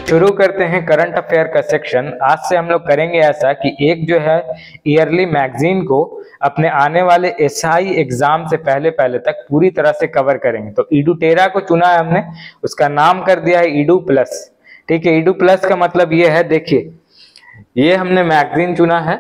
शुरू करते हैं करंट अफेयर का सेक्शन। आज से हम लोग करेंगे ऐसा कि एक जो है ईयरली मैगजीन को अपने आने वाले एसआई एग्जाम से पहले पहले तक पूरी तरह से कवर करेंगे। तो इडुटेरा को चुना है हमने, उसका नाम कर दिया है इडू प्लस। ठीक है, इडू प्लस का मतलब ये है, देखिए ये हमने मैगजीन चुना है,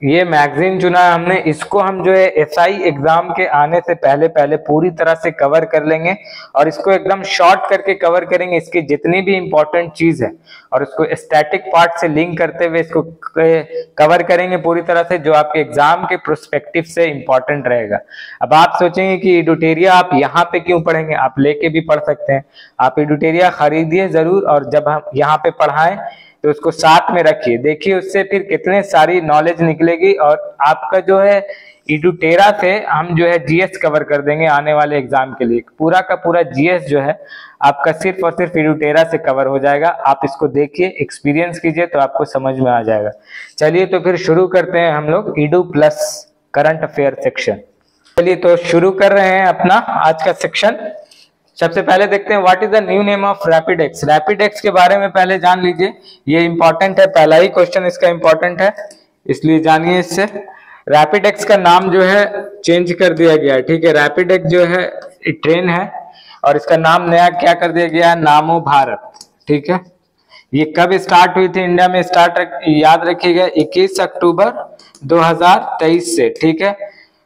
ये मैगजीन चुना है हमने, इसको हम जो है एसआई एग्जाम के आने से पहले पहले पूरी तरह से कवर कर लेंगे और इसको एकदम शॉर्ट करके कवर करेंगे, इसकी जितनी भी इंपॉर्टेंट चीज है, और उसको स्टैटिक पार्ट से लिंक करते हुए इसको कवर करेंगे पूरी तरह से, जो आपके एग्जाम के प्रोस्पेक्टिव से इंपॉर्टेंट रहेगा। अब आप सोचेंगे कि इडुटेरिया आप यहाँ पे क्यों पढ़ेंगे, आप लेके भी पढ़ सकते हैं। आप इडुटेरिया खरीदिए जरूर, और जब हम यहाँ पे पढ़ाएं तो उसको साथ में रखिए, देखिए उससे फिर कितने सारी नॉलेज निकलेगी। और आपका जो है इडुटेरा से हम जो है जीएस कवर कर देंगे आने वाले एग्जाम के लिए। पूरा का पूरा जीएस जो है आपका सिर्फ और सिर्फ इडुटेरा से कवर हो जाएगा। आप इसको देखिए, एक्सपीरियंस कीजिए तो आपको समझ में आ जाएगा। चलिए तो फिर शुरू करते हैं हम लोग इडू प्लस करंट अफेयर सेक्शन। चलिए तो शुरू कर रहे हैं अपना आज का सेक्शन। सबसे पहले देखते हैं what is the new name of Rapidex. Rapidex के बारे में पहले जान लीजिए, ये इंपॉर्टेंट है, पहला ही क्वेश्चन इसका इंपॉर्टेंट है, इसलिए जानिए इससे। रैपिडेक्स का नाम जो है चेंज कर दिया गया है। ठीक है, रैपिडेक्स जो है ट्रेन है और इसका नाम नया क्या कर दिया गया है, नामो भारत। ठीक है, ये कब स्टार्ट हुई थी इंडिया में, याद रखिएगा 21 अक्टूबर 2023 से। ठीक है,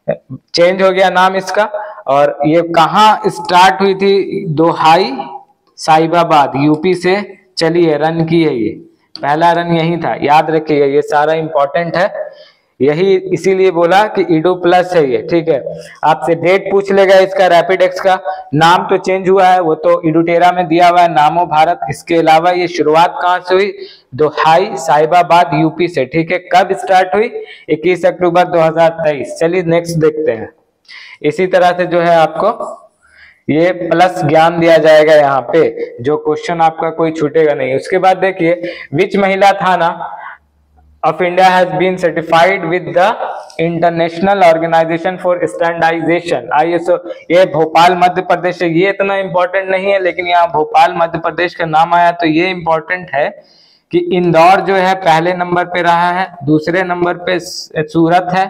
चेंज हो गया नाम इसका। और ये कहाँ स्टार्ट हुई थी, दोहाई साहिबाबाद यूपी से चली है, रन की है, ये पहला रन यही था, याद रखिएगा, ये सारा इंपॉर्टेंट है, यही इसीलिए बोला कि इडो प्लस है ये। ठीक है, आपसे डेट पूछ लेगा इसका, रैपिडेक्स का नाम तो चेंज हुआ है, वो तो इडुटेरा में दिया हुआ है नामो भारत। इसके अलावा ये शुरुआत कहाँ से हुई, दोहाई साहिबाबाद यूपी से। ठीक है, कब स्टार्ट हुई, 21 अक्टूबर 2023। चलिए नेक्स्ट देखते हैं। इसी तरह से जो है आपको ये प्लस ज्ञान दिया जाएगा यहाँ पे, जो क्वेश्चन आपका कोई छूटेगा नहीं। उसके बाद देखिए, विच महिला थाना of India has been certified with the International Organization for Standardization ISO। ये भोपाल मध्य प्रदेश है, ये इतना इंपॉर्टेंट नहीं है, लेकिन यहाँ भोपाल मध्य प्रदेश का नाम आया तो ये इंपॉर्टेंट है कि इंदौर जो है पहले नंबर पे रहा है, दूसरे नंबर पे सूरत है।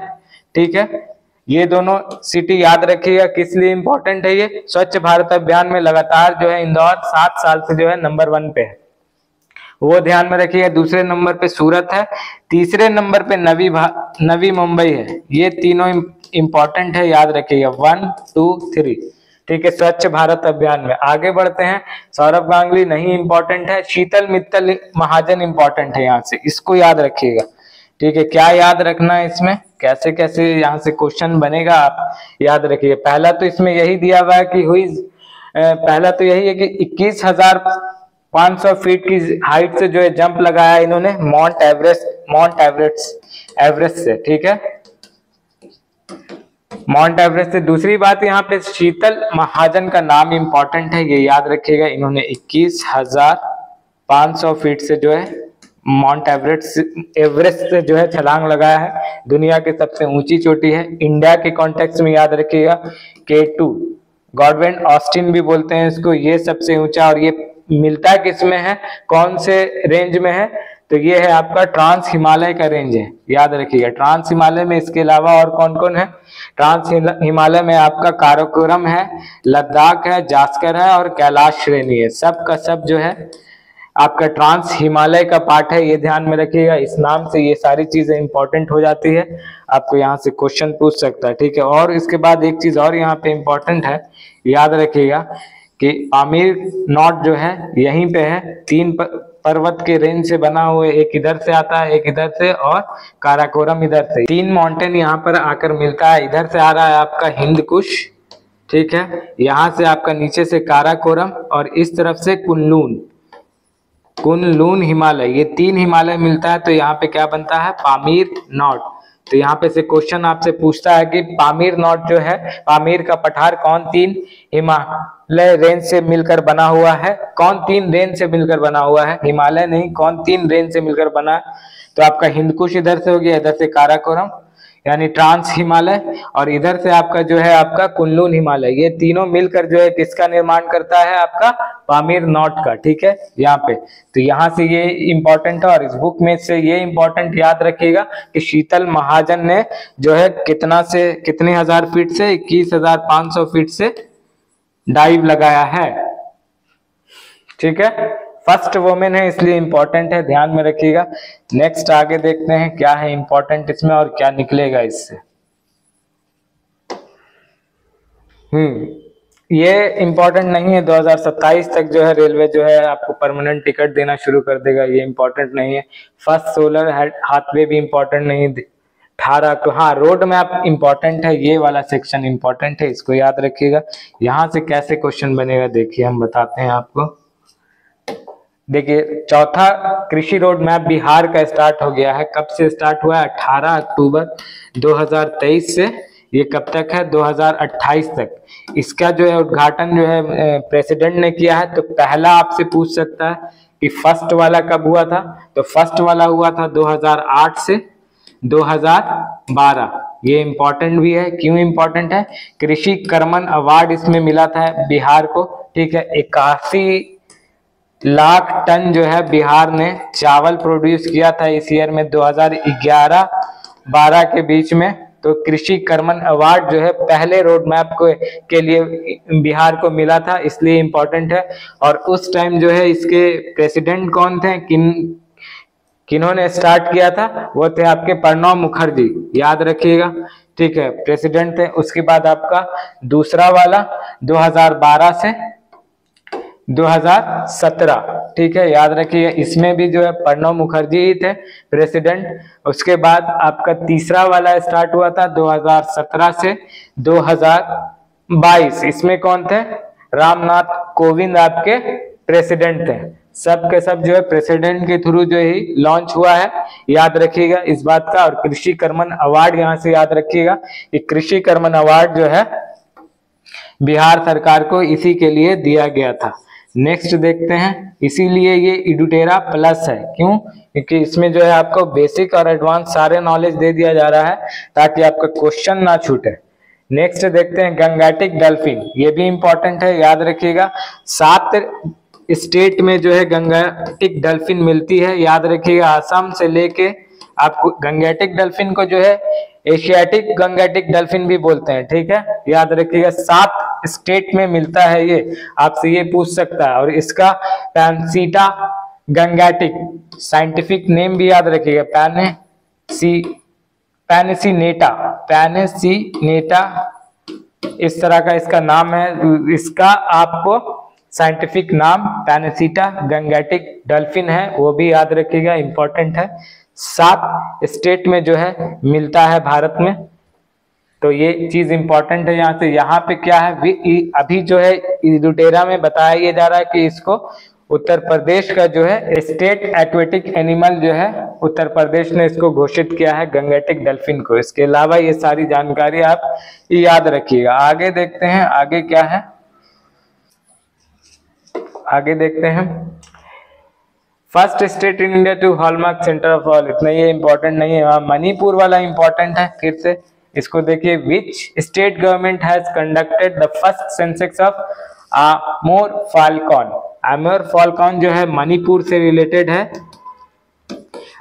ठीक है, ये दोनों सिटी याद रखिएगा, किस लिए इंपॉर्टेंट है ये, स्वच्छ भारत अभियान में लगातार जो है इंदौर 7 साल से जो है नंबर 1 पे है, वो ध्यान में रखिएगा। दूसरे नंबर पे सूरत है, तीसरे नंबर पे नवी मुंबई है। ये तीनों इंपॉर्टेंट है, याद रखिएगा, 1 2 3। ठीक है, स्वच्छ भारत अभियान में। आगे बढ़ते हैं, सौरभ गांगुली नहीं इंपॉर्टेंट है, शीतल मित्तल महाजन इंपॉर्टेंट है यहाँ से, इसको याद रखिएगा। ठीक है, क्या याद रखना है इसमें, कैसे कैसे यहाँ से क्वेश्चन बनेगा आप याद रखिए। पहला तो इसमें यही दिया हुआ है कि पहला तो यही है कि 21,500 फीट की हाइट से जो है जंप लगाया इन्होंने माउंट एवरेस्ट से। ठीक है, माउंट एवरेस्ट से। दूसरी बात यहाँ पे शीतल महाजन का नाम इंपॉर्टेंट है, ये याद रखिएगा, इन्होंने 21,500 फीट से जो है माउंट एवरेस्ट से जो है छलांग लगाया है, दुनिया की सबसे ऊंची चोटी है। इंडिया के कॉन्टेक्स्ट में याद रखिएगा K2 गॉडविन ऑस्टिन भी बोलते हैं इसको, ये सबसे ऊंचा। और ये मिलता किसमें है, कौन से रेंज में है, तो ये है आपका ट्रांस हिमालय का रेंज है, याद रखिएगा। ट्रांस हिमालय में इसके अलावा और कौन कौन है, ट्रांस हिमालय में आपका काराकोरम है, लद्दाख है, जास्कर है और कैलाश श्रेणी है। सब का सब जो है आपका ट्रांस हिमालय का पार्ट है, ये ध्यान में रखिएगा। इस नाम से ये सारी चीजें इंपॉर्टेंट हो जाती है, आपको यहाँ से क्वेश्चन पूछ सकता है। ठीक है, और इसके बाद एक चीज और यहाँ पे इंपॉर्टेंट है, याद रखिएगा कि आमिर नॉट जो है यहीं पे है, 3 पर्वत के रेंज से बना हुआ, एक इधर से आता है, एक इधर से, और काराकोरम इधर से। 3 माउंटेन यहाँ पर आकर मिलता है। इधर से आ रहा है आपका हिंद कुश, ठीक है, यहाँ से आपका नीचे से काराकोरम, और इस तरफ से कुनलून हिमालय, ये 3 हिमालय मिलता है, तो यहाँ पे क्या बनता है, पामीर नॉट। तो यहाँ पे से क्वेश्चन आपसे पूछता है कि पामीर नॉट जो है, पामीर का पठार कौन 3 हिमालय रेंज से मिलकर बना हुआ है, कौन 3 रेंज से मिलकर बना हुआ है, हिमालय नहीं, कौन 3 रेंज से मिलकर बना है। तो आपका हिंदकुश इधर से हो गया, इधर से काराकोरम, यानी ट्रांस हिमालय, और इधर से आपका जो है आपका कुनलुन हिमालय, ये तीनों मिलकर जो है किसका निर्माण करता है, आपका पामीर नॉट का। ठीक है, यहाँ पे तो यहाँ से ये इंपॉर्टेंट है, और इस बुक में से ये इंपॉर्टेंट याद रखिएगा कि शीतल महाजन ने जो है कितने हजार फीट से 21,500 फीट से डाइव लगाया है। ठीक है, फर्स्ट वुमेन है इसलिए इंपॉर्टेंट है, ध्यान में रखिएगा। नेक्स्ट आगे देखते हैं क्या है इंपॉर्टेंट इसमें और क्या निकलेगा इससे। ये इंपॉर्टेंट नहीं है, 2027 तक जो है रेलवे जो है आपको परमानेंट टिकट देना शुरू कर देगा, ये इंपॉर्टेंट नहीं है। फर्स्ट सोलर हाथवे भी इंपॉर्टेंट नहीं है। 18 को, हाँ रोड मैप इंपॉर्टेंट है, ये वाला सेक्शन इंपॉर्टेंट है, इसको याद रखिएगा। यहाँ से कैसे क्वेश्चन बनेगा देखिए, हम बताते हैं आपको। देखिए चौथा कृषि रोड मैप बिहार का स्टार्ट हो गया है। कब से स्टार्ट हुआ है? 18 अक्टूबर 2023 से ये कब तक है? 2028 तक। इसका जो है उद्घाटन जो है प्रेसिडेंट ने किया है। तो पहला आपसे पूछ सकता है कि फर्स्ट वाला कब हुआ था, तो फर्स्ट वाला हुआ था 2008 से 2012। ये इंपॉर्टेंट भी है। क्यों इंपॉर्टेंट है? कृषि कर्मण अवार्ड इसमें मिला था बिहार को। ठीक है, 81 लाख टन जो है बिहार ने चावल प्रोड्यूस किया था इस ईयर में 2011-12 के बीच में। तो कृषि कर्मण अवार्ड जो है पहले रोड मैप के लिए बिहार को मिला था, इसलिए इंपॉर्टेंट है। और उस टाइम जो है इसके प्रेसिडेंट कौन थे, किन्होंने स्टार्ट किया था? वो थे आपके प्रणब मुखर्जी, याद रखिएगा। ठीक है, प्रेसिडेंट थे। उसके बाद आपका दूसरा वाला 2012 से 2017। ठीक है, याद रखिए, इसमें भी जो है प्रणब मुखर्जी ही थे प्रेसिडेंट। उसके बाद आपका तीसरा वाला स्टार्ट हुआ था 2017 से 2022। इसमें कौन थे? रामनाथ कोविंद आपके प्रेसिडेंट थे। सब के सब जो है प्रेसिडेंट के थ्रू जो ही लॉन्च हुआ है, याद रखिएगा इस बात का। और कृषि कर्मण अवार्ड यहाँ से याद रखिएगा कि कृषि कर्मण अवार्ड जो है बिहार सरकार को इसी के लिए दिया गया था। नेक्स्ट देखते हैं, इसीलिए ये इडुटेरा प्लस है। क्यों? क्योंकि इसमें जो है आपको बेसिक और एडवांस सारे नॉलेज दे दिया जा रहा है ताकि आपका क्वेश्चन ना छूटे। नेक्स्ट देखते हैं गंगेटिक डल्फिन, ये भी इंपॉर्टेंट है, याद रखिएगा। 7 स्टेट में जो है गंगेटिक डल्फिन मिलती है, याद रखिएगा। आसाम से लेके आपको गंगेटिक डल्फिन को जो है एशियाटिक गंगेटिक डल्फिन भी बोलते हैं। ठीक है, याद रखिएगा। 7 स्टेट में मिलता है ये, आपसे ये पूछ सकता है। और इसका पैनसीटा गंगेटिक साइंटिफिक नेम भी याद रखिएगा, पैनसीनेटा इस तरह का इसका नाम है। इसका आपको साइंटिफिक नाम पैनसीटा गंगेटिक डल्फिन है, वो भी याद रखिएगा, इंपॉर्टेंट है। 7 स्टेट में जो है मिलता है भारत में, तो ये चीज इंपॉर्टेंट है। यहाँ से यहाँ पे क्या है, अभी जो है इडुटेरा में बताया ये जा रहा है कि इसको उत्तर प्रदेश का जो है स्टेट एक्वेटिक एनिमल जो है उत्तर प्रदेश ने इसको घोषित किया है, गंगेटिक डल्फिन को। इसके अलावा ये सारी जानकारी आप याद रखिएगा। आगे देखते हैं, आगे क्या है, आगे देखते हैं। First state in India to hallmark centre of all, इतना ये इंपॉर्टेंट नहीं है। मणिपुर वाला इंपॉर्टेंट है, फिर से इसको देखिए। Which state government has conducted the first census of Amur falcon. Amur falcon जो है मणिपुर से रिलेटेड है।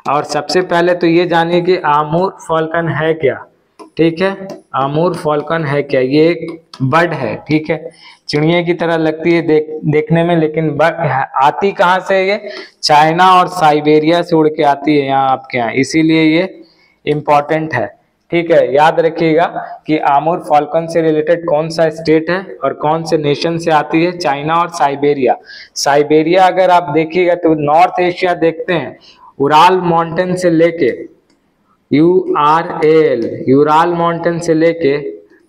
और सबसे पहले तो ये जानिए कि आमोर फाल्कन है क्या। ठीक है, आमोर फाल्कन है क्या? ये एक बर्ड है। ठीक है, चिड़िया की तरह लगती है देखने में, लेकिन आती कहाँ से? ये चाइना और साइबेरिया से उड़ के आती है यहाँ आपके यहाँ, इसीलिए ये इंपॉर्टेंट है। ठीक है, याद रखिएगा कि आमोर फाल्कन से रिलेटेड कौन सा स्टेट है और कौन से नेशन से आती है? चाइना और साइबेरिया। साइबेरिया अगर आप देखिएगा तो नॉर्थ एशिया देखते हैं, उराल माउंटेन से लेके यूराल माउंटेन से लेके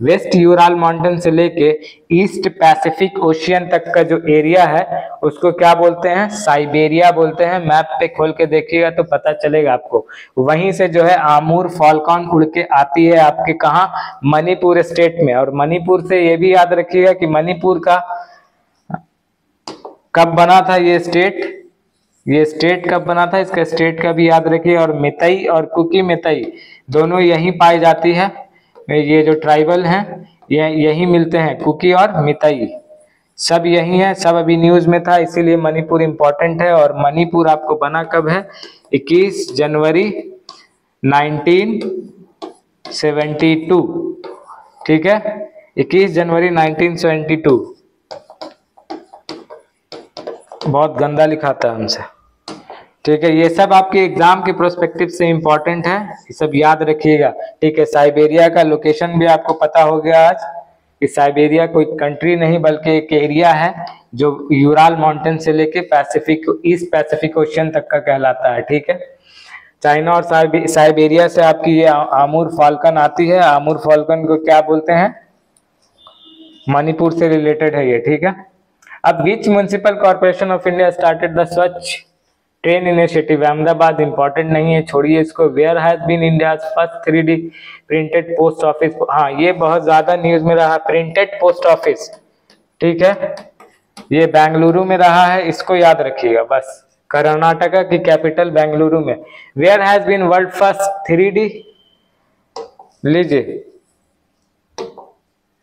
वेस्ट यूराल माउंटेन से लेके ईस्ट पैसिफिक ओशियन तक का जो एरिया है उसको क्या बोलते हैं? साइबेरिया बोलते हैं। मैप पे खोल के देखिएगा तो पता चलेगा आपको। वहीं से जो है आमूर फाल्कन उड़ के आती है आपके कहाँ? मणिपुर स्टेट में। और मणिपुर से ये भी याद रखिएगा कि मणिपुर का कब बना था ये स्टेट? ये स्टेट कब बना था, इसका स्टेट का भी याद रखिए। और मितई और कुकी मितई दोनों यहीं पाई जाती है, ये जो ट्राइबल हैं ये यहीं मिलते हैं, कुकी और मितई सब यही है, सब अभी न्यूज में था, इसीलिए मणिपुर इंपॉर्टेंट है। और मणिपुर आपको बना कब है, 21 जनवरी 1972, ठीक है, 21 जनवरी 1972। बहुत गंदा लिखा था हमसे, ठीक है। ये सब आपके एग्जाम के प्रोस्पेक्टिव से इंपॉर्टेंट है, ये सब याद रखिएगा, ठीक है। साइबेरिया का लोकेशन भी आपको पता हो गया आज कि साइबेरिया कोई कंट्री नहीं बल्कि एक एरिया है जो यूराल माउंटेन से लेके पैसिफिक, ईस्ट पैसिफिक ओशियन तक का कहलाता है, ठीक है। चाइना और साइबेरिया से आपकी ये आमूर फाल्कन आती है, आमूर फाल्कन को क्या बोलते हैं, मणिपुर से रिलेटेड है ये, ठीक है। अब which municipal corporation of India started the Swachh train initiative, Ahmedabad important नहीं है, छोड़िए इसको। Where has been India first 3D printed post office, हाँ ये बहुत ज्यादा न्यूज में रहा, प्रिंटेड पोस्ट ऑफिस, ठीक है, ये बेंगलुरु में रहा है, इसको याद रखिएगा बस। कर्नाटका की कैपिटल बेंगलुरु में। Where has been world first 3D, लीजिए,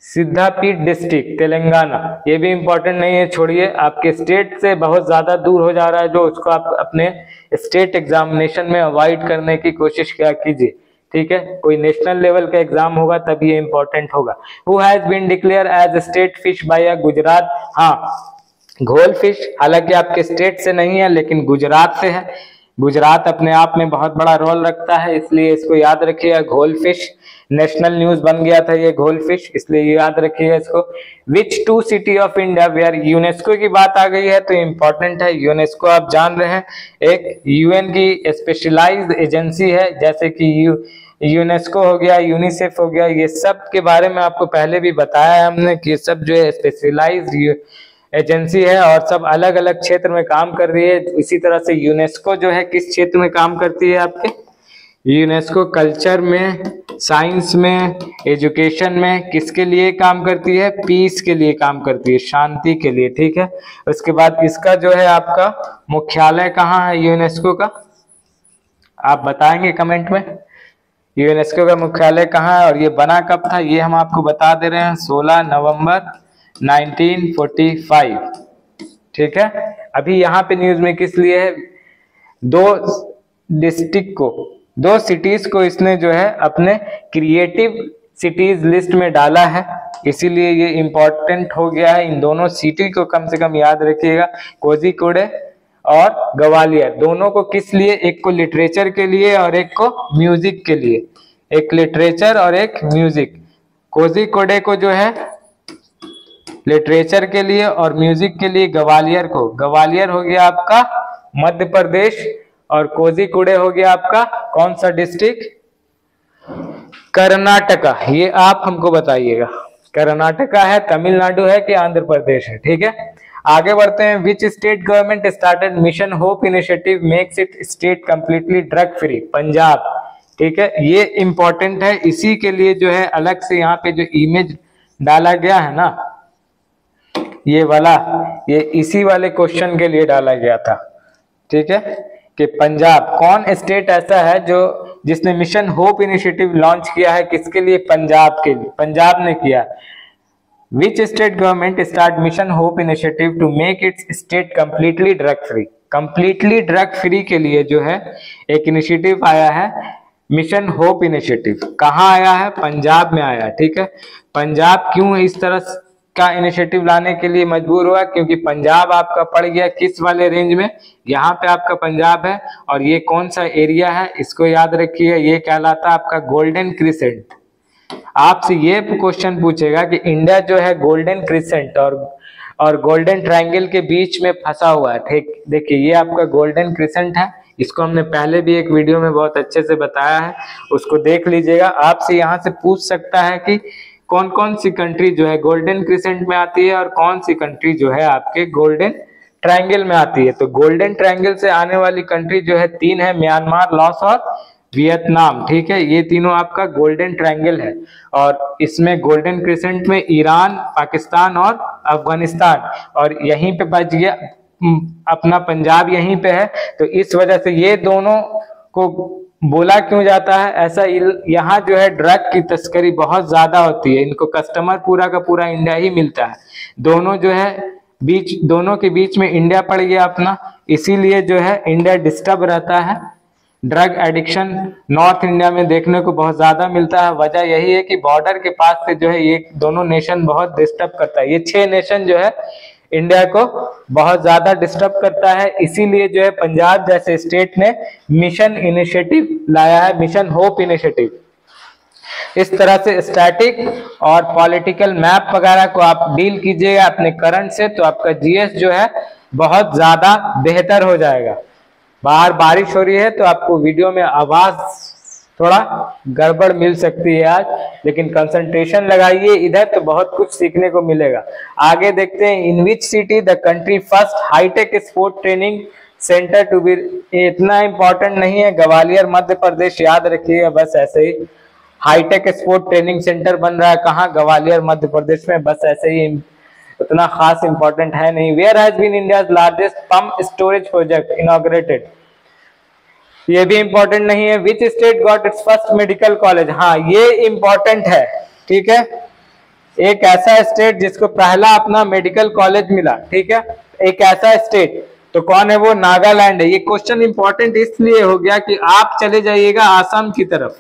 सिद्धापीठ डिस्ट्रिक्ट तेलंगाना, ये भी इंपॉर्टेंट नहीं है, छोड़िए। आपके स्टेट से बहुत ज्यादा दूर हो जा रहा है जो, उसको आप अपने स्टेट एग्जामिनेशन में अवॉइड करने की कोशिश क्या कीजिए, ठीक है। कोई नेशनल लेवल का एग्जाम होगा तब ये इंपॉर्टेंट होगा। Who has been declare as state fish by a Gujarat, हाँ घोल फिश, हालांकि आपके स्टेट से नहीं है लेकिन गुजरात से है। गुजरात अपने आप में बहुत बड़ा रोल रखता है, इसलिए इसको याद रखिएगा। घोल फिश नेशनल न्यूज बन गया था ये घोल फिश, इसलिए याद रखिएगा इसको। Which 2 city of India where, UNESCO की बात आ गई है तो इंपॉर्टेंट है। यूनेस्को आप जान रहे हैं एक यूएन की स्पेशलाइज्ड एजेंसी है, जैसे कि यूनेस्को हो गया, यूनिसेफ हो गया, ये सब के बारे में आपको पहले भी बताया है हमने कि ये सब जो है स्पेशलाइज्ड एजेंसी है और सब अलग अलग क्षेत्र में काम कर रही है। इसी तरह से यूनेस्को जो है किस क्षेत्र में काम करती है आपके, यूनेस्को कल्चर में, साइंस में, एजुकेशन में, किसके लिए काम करती है, पीस के लिए काम करती है, शांति के लिए, ठीक है। उसके बाद इसका जो है आपका मुख्यालय कहाँ है यूनेस्को का, आप बताएंगे कमेंट में यूनेस्को का मुख्यालय कहाँ है और ये बना कब था, ये हम आपको बता दे रहे हैं 16 नवंबर 1945, ठीक है। अभी यहाँ पे न्यूज में किस लिए है, 2 डिस्ट्रिक्ट को, 2 सिटीज को इसने जो है अपने क्रिएटिव सिटीज लिस्ट में डाला है, इसीलिए ये इंपॉर्टेंट हो गया है। इन दोनों सिटी को कम से कम याद रखिएगा, कोझिकोडे और ग्वालियर, दोनों को किस लिए, एक को लिटरेचर के लिए और एक को म्यूजिक के लिए, एक लिटरेचर और एक म्यूजिक। कोझिकोडे को जो है लिटरेचर के लिए और म्यूजिक के लिए ग्वालियर को, ग्वालियर हो गया आपका मध्य प्रदेश और कोझिकोडे हो गया आपका कौन सा डिस्ट्रिक्ट, कर्नाटका। ये आप हमको बताइएगा कर्नाटका है, तमिलनाडु है कि आंध्र प्रदेश है, ठीक है। आगे बढ़ते हैं। Which state government started mission hope initiative makes it state completely drug free, Punjab, ठीक है। ये इंपॉर्टेंट है, इसी के लिए जो है अलग से यहाँ पे जो इमेज डाला गया है ना, ये वाला, ये इसी वाले क्वेश्चन के लिए डाला गया था, ठीक है, कि पंजाब, कौन स्टेट ऐसा है जो जिसने मिशन होप इनिशिएटिव लॉन्च किया है, किसके लिए, पंजाब के लिए, पंजाब ने किया। Which state government start mission hope initiative to make its state completely drug free, completely drug free के लिए जो है एक इनिशिएटिव आया है, मिशन होप इनिशिएटिव। कहाँ आया है, पंजाब में आया है, ठीक है। पंजाब क्यों इस तरह का इनिशिएटिव लाने के लिए मजबूर हुआ, क्योंकि पंजाब आपका पड़ गया किस वाले रेंज में, यहाँ पे आपका पंजाब है और ये कौन सा एरिया है, इसको याद रखिए, ये कहलाता है आपका गोल्डन क्रिसेंट। आपसे ये क्वेश्चन पूछेगा कि इंडिया जो है गोल्डन क्रिसेंट और गोल्डन ट्रायंगल के बीच में फंसा हुआ है, ठीक। देखिए ये आपका गोल्डन क्रिसेंट है, इसको हमने पहले भी एक वीडियो में बहुत अच्छे से बताया है, उसको देख लीजिएगा। आपसे यहाँ से पूछ सकता है कि कौन कौन सी कंट्री जो है गोल्डन क्रिसेंट में आती है और कौन सी कंट्री जो है आपके गोल्डन ट्रायंगल में आती है। तो गोल्डन ट्रायंगल से आने वाली कंट्री जो है 3 है, म्यांमार, लाओस और वियतनाम, ठीक है। ये तीनों आपका गोल्डन ट्रायंगल है और इसमें गोल्डन क्रिसेंट में ईरान, पाकिस्तान और अफगानिस्तान, और यहीं पे बच गया अपना पंजाब यहीं पे है, तो इस वजह से ये दोनों को बोला क्यों जाता है ऐसा, यहाँ जो है ड्रग की तस्करी बहुत ज्यादा होती है, इनको कस्टमर पूरा का पूरा इंडिया ही मिलता है। दोनों जो है दोनों के बीच में इंडिया पड़ गया अपना, इसीलिए जो है इंडिया डिस्टर्ब रहता है। ड्रग एडिक्शन नॉर्थ इंडिया में देखने को बहुत ज्यादा मिलता है। वजह यही है कि बॉर्डर के पास से जो है ये दोनों नेशन बहुत डिस्टर्ब करता है। ये 6 नेशन जो है इंडिया को बहुत ज्यादा डिस्टर्ब करता है, इसीलिए जो है पंजाब जैसे स्टेट ने मिशन इनिशिएटिव लाया है, मिशन होप इनिशिएटिव। इस तरह से स्टैटिक और पॉलिटिकल मैप वगैरह को आप डील कीजिएगा अपने करंट से, तो आपका जीएस जो है बहुत ज्यादा बेहतर हो जाएगा। बाहर बारिश हो रही है तो आपको वीडियो में आवाज थोड़ा गड़बड़ मिल सकती है आज, लेकिन कंसंट्रेशन लगाइए इधर तो बहुत कुछ सीखने को मिलेगा। आगे देखते हैं, in which city the country first hi-tech sport training centre to be, इतना इंपॉर्टेंट नहीं है, ग्वालियर मध्य प्रदेश याद रखिएगा बस ऐसे ही। हाईटेक स्पोर्ट ट्रेनिंग सेंटर बन रहा है कहाँ, ग्वालियर मध्य प्रदेश में, बस ऐसे ही, उतना खास इंपॉर्टेंट है नहीं। Where has been India's largest pump storage project inaugurated, ये भी इंपॉर्टेंट नहीं है। Which state got its first medical college, हाँ ये इंपॉर्टेंट है, ठीक है। एक ऐसा स्टेट जिसको पहला अपना मेडिकल कॉलेज मिला, ठीक है, एक ऐसा स्टेट, तो कौन है वो, नागालैंड है। ये क्वेश्चन इंपॉर्टेंट इसलिए हो गया कि आप चले जाइएगा आसाम की तरफ,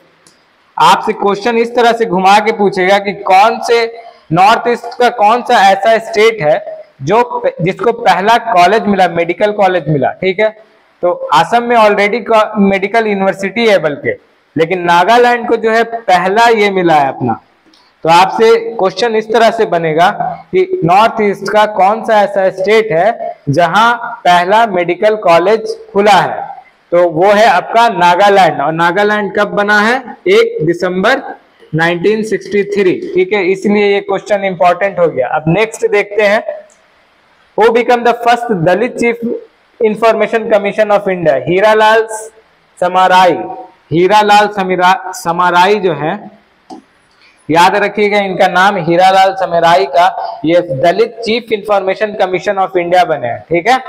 आपसे क्वेश्चन इस तरह से घुमा के पूछेगा कि कौन से नॉर्थ ईस्ट का कौन सा ऐसा स्टेट है जो जिसको पहला कॉलेज मिला, मेडिकल कॉलेज मिला, ठीक है। तो असम में ऑलरेडी मेडिकल यूनिवर्सिटी है बल्कि, लेकिन नागालैंड को जो है पहला ये मिला है अपना। तो आपसे क्वेश्चन इस तरह से बनेगा कि नॉर्थ ईस्ट का कौन सा ऐसा स्टेट है जहां पहला मेडिकल कॉलेज खुला है, तो वो है आपका नागालैंड। और नागालैंड कब बना है, 1 दिसंबर 1963, ठीक है, इसलिए ये क्वेश्चन इंपॉर्टेंट हो गया। अब नेक्स्ट देखते हैं, who become the first Dalit chief information commission of India, Hiralal Samarai. Hiralal Samarai जो है, याद रखिएगा इनका नाम, हीरालाल समाराई का ये Dalit chief information commission of India बने हैं, ठीक है।